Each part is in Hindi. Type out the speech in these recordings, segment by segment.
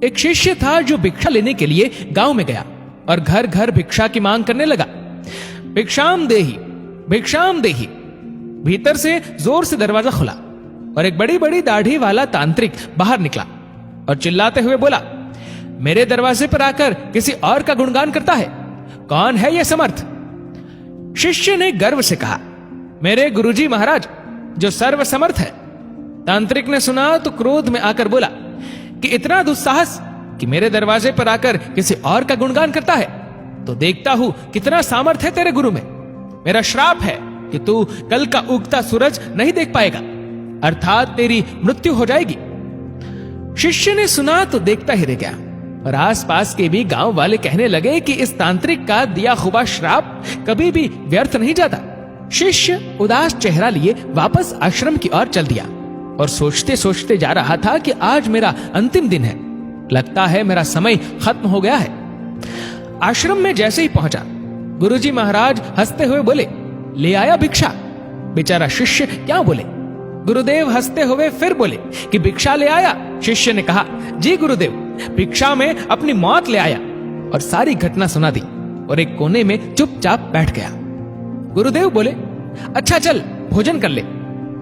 एक शिष्य था जो भिक्षा लेने के लिए गांव में गया और घर घर भिक्षा की मांग करने लगा। भिक्षाम देही, भिक्षाम देही। भीतर से जोर से दरवाजा खुला और एक बड़ी बड़ी दाढ़ी वाला तांत्रिक बाहर निकला और चिल्लाते हुए बोला, मेरे दरवाजे पर आकर किसी और का गुणगान करता है, कौन है यह समर्थ? शिष्य ने गर्व से कहा, मेरे गुरुजी महाराज जो सर्व समर्थ है। तांत्रिक ने सुना तो क्रोध में आकर बोला कि इतना दुस्साहस कि मेरे दरवाजे पर आकर किसी और का गुणगान करता है, तो देखता हूं कितना सामर्थ्य है तेरे गुरु में। मेरा श्राप है कि तू कल का उगता सूरज नहीं देख पाएगा, अर्थात तेरी मृत्यु हो जाएगी। शिष्य ने सुना तो देखता ही रह गया और आसपास के भी गांव वाले कहने लगे कि इस तांत्रिक का दिया हुआ श्राप कभी भी व्यर्थ नहीं जाता। शिष्य उदास चेहरा लिए वापस आश्रम की ओर चल दिया और सोचते सोचते जा रहा था कि आज मेरा अंतिम दिन है, लगता है मेरा समय खत्म हो गया है। आश्रम में जैसे ही पहुंचा, गुरुजी महाराज हंसते हुए बोले, ले आया भिक्षा। बेचारा शिष्य क्या बोले। गुरुदेव हंसते हुए फिर बोले कि भिक्षा ले आया। शिष्य ने कहा, जी गुरुदेव, भिक्षा में अपनी मौत ले आया, और सारी घटना सुना दी और एक कोने में चुपचाप बैठ गया। गुरुदेव बोले, अच्छा चल भोजन कर ले।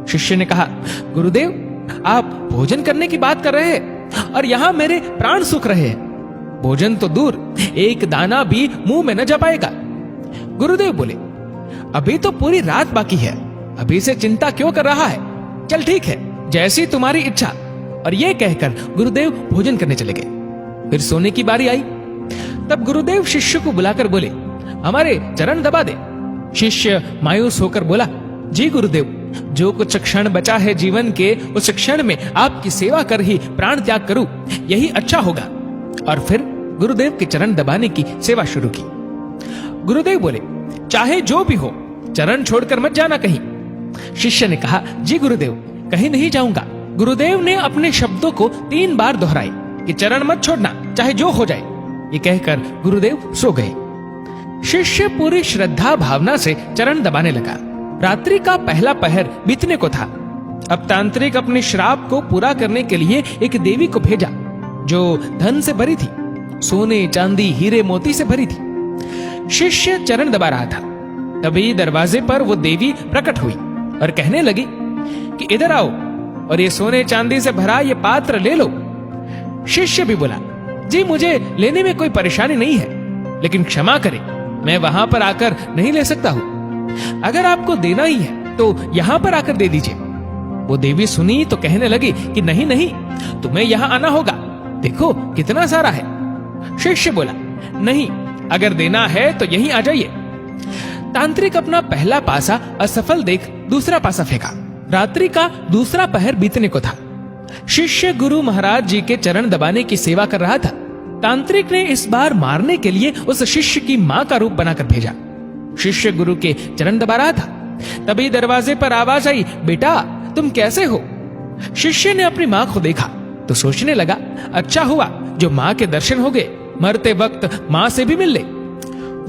शिष्य ने कहा, गुरुदेव आप भोजन करने की बात कर रहे हैं और यहां मेरे प्राण सूख रहे हैं। भोजन तो दूर, एक दाना भी मुंह में न जा पाएगा। गुरुदेव बोले, अभी तो पूरी रात बाकी है, अभी से चिंता क्यों कर रहा है? चल ठीक है, जैसी तुम्हारी इच्छा। और ये कहकर गुरुदेव भोजन करने चले गए। फिर सोने की बारी आई। तब गुरुदेव शिष्य को बुलाकर बोले, हमारे चरण दबा दे। शिष्य मायूस होकर बोला, जी गुरुदेव, जो कुछ क्षण बचा है जीवन के, उस क्षण में आपकी सेवा कर ही प्राण त्याग करूं, यही अच्छा होगा। और फिर गुरुदेव के चरण दबाने की सेवा शुरू की। गुरुदेव बोले, चाहे जो भी हो, चरण छोड़कर मत जाना कहीं। शिष्य ने कहा, जी गुरुदेव, कहीं नहीं जाऊंगा। गुरुदेव ने अपने शब्दों को 3 बार दोहराए कि चरण मत छोड़ना, चाहे जो हो जाए। ये कहकर गुरुदेव सो गए। शिष्य पूरी श्रद्धा भावना से चरण दबाने लगा। रात्रि का पहला पहर बीतने को था। अब तांत्रिक अपने श्राप को पूरा करने के लिए एक देवी को भेजा जो धन से भरी थी, सोने चांदी हीरे मोती से भरी थी। शिष्य चरण दबा रहा था, तभी दरवाजे पर वो देवी प्रकट हुई और कहने लगी कि इधर आओ और ये सोने चांदी से भरा ये पात्र ले लो। शिष्य भी बोला, जी मुझे लेने में कोई परेशानी नहीं है, लेकिन क्षमा करें, मैं वहां पर आकर नहीं ले सकता हूं। अगर आपको देना ही है तो यहां पर आकर दे दीजिए। वो देवी सुनी तो कहने लगी कि नहीं नहीं, तुम्हें यहां आना होगा, देखो कितना सारा है। शिष्य बोला, नहीं, अगर देना है तो यहीं आ जाइए। तांत्रिक अपना पहला पासा असफल देख दूसरा पासा फेंका। रात्रि का दूसरा पहर बीतने को था। शिष्य गुरु महाराज जी के चरण दबाने की सेवा कर रहा था। तांत्रिक ने इस बार मारने के लिए उस शिष्य की मां का रूप बनाकर भेजा। शिष्य गुरु के चरण दबा रहा था, तभी दरवाजे पर आवाज आई, बेटा तुम कैसे हो? शिष्य ने अपनी मां को देखा तो सोचने लगा, अच्छा हुआ जो मां के दर्शन हो गए, मरते वक्त मां से भी मिल ले।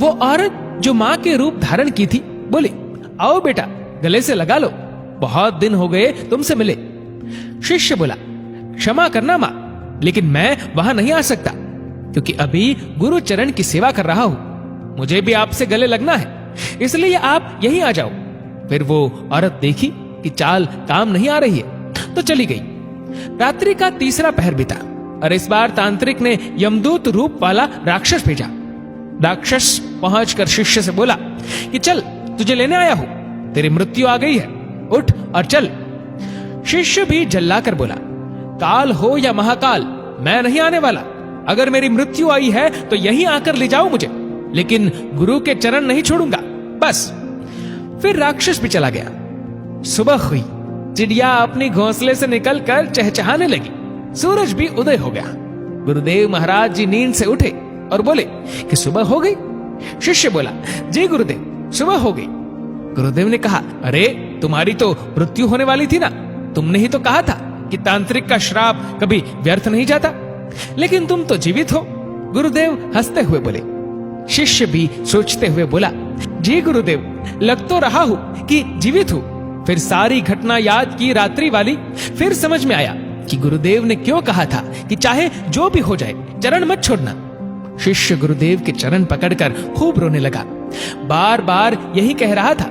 वो औरत जो मां के रूप धारण की थी बोली, आओ बेटा गले से लगा लो, बहुत दिन हो गए तुमसे मिले। शिष्य बोला, क्षमा करना मां, लेकिन मैं वहां नहीं आ सकता क्योंकि अभी गुरु चरण की सेवा कर रहा हूं, मुझे भी आपसे गले लगना है, इसलिए आप यहीं आ जाओ। फिर वो औरत देखी कि चाल काम नहीं आ रही है तो चली गई। रात्रि का तीसरा पहर बीता और इस बार तांत्रिक ने यमदूत रूप वाला राक्षस भेजा। राक्षस पहुंचकर शिष्य से बोला कि चल तुझे लेने आया हूं, तेरी मृत्यु आ गई है, उठ और चल। शिष्य भी झल्लाकर बोला, काल हो या महाकाल, मैं नहीं आने वाला। अगर मेरी मृत्यु आई है तो यहीं आकर ले जाओ मुझे, लेकिन गुरु के चरण नहीं छोड़ूंगा, बस। फिर राक्षस भी चला गया। सुबह हुई, चिड़िया अपनी घोंसले से निकलकर चहचहाने लगी, सूरज भी उदय हो गया। गुरुदेव महाराज जी नींद से उठे और बोले कि सुबह हो गई। शिष्य बोला, जी गुरुदेव सुबह हो गई। गुरुदेव ने कहा, अरे तुम्हारी तो मृत्यु होने वाली थी ना, तुमने ही तो कहा था कि तांत्रिक का श्राप कभी व्यर्थ नहीं जाता, लेकिन तुम तो जीवित हो। गुरुदेव हंसते हुए बोले। शिष्य भी सोचते हुए बोला, जी गुरुदेव लग तो रहा हूं कि जीवित हूं। फिर सारी घटना याद की रात्रि वाली, फिर समझ में आया कि गुरुदेव ने क्यों कहा था कि चाहे जो भी हो जाए चरण मत छोड़ना। शिष्य गुरुदेव के चरण पकड़कर खूब रोने लगा। बार बार यही कह रहा था,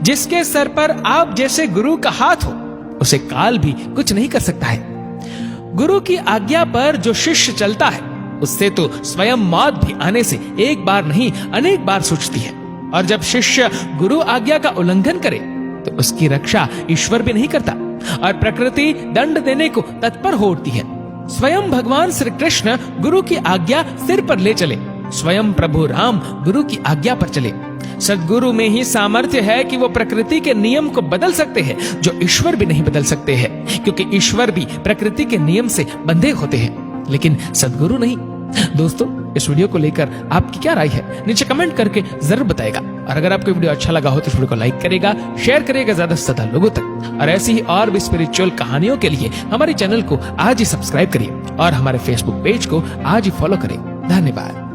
जिसके सर पर आप जैसे गुरु का हाथ हो उसे काल भी कुछ नहीं कर सकता है। गुरु की आज्ञा पर जो शिष्य चलता है उससे तो स्वयं मौत भी आने से एक बार नहीं अनेक बार सोचती है। और जब शिष्य गुरु आज्ञा का उल्लंघन करे तो उसकी रक्षा ईश्वर भी नहीं करता और प्रकृति दंड देने को तत्पर हो उठती है। स्वयं भगवान श्री कृष्ण गुरु की आज्ञा सिर पर ले चले, स्वयं प्रभु राम गुरु की आज्ञा पर चले। सद्गुरु में ही सामर्थ्य है कि वो प्रकृति के नियम को बदल सकते हैं जो ईश्वर भी नहीं बदल सकते हैं, क्योंकि ईश्वर भी प्रकृति के नियम से बंधे होते हैं लेकिन सद्गुरु नहीं। दोस्तों, इस वीडियो को लेकर आपकी क्या राय है नीचे कमेंट करके जरूर बताएगा। और अगर आपको वीडियो अच्छा लगा हो तो इस वीडियो को लाइक करेगा, शेयर करेगा ज्यादा से ज्यादा लोगों तक। और ऐसी ही और भी स्पिरिचुअल कहानियों के लिए हमारे चैनल को आज ही सब्सक्राइब करिए और हमारे फेसबुक पेज को आज ही फॉलो करें। धन्यवाद।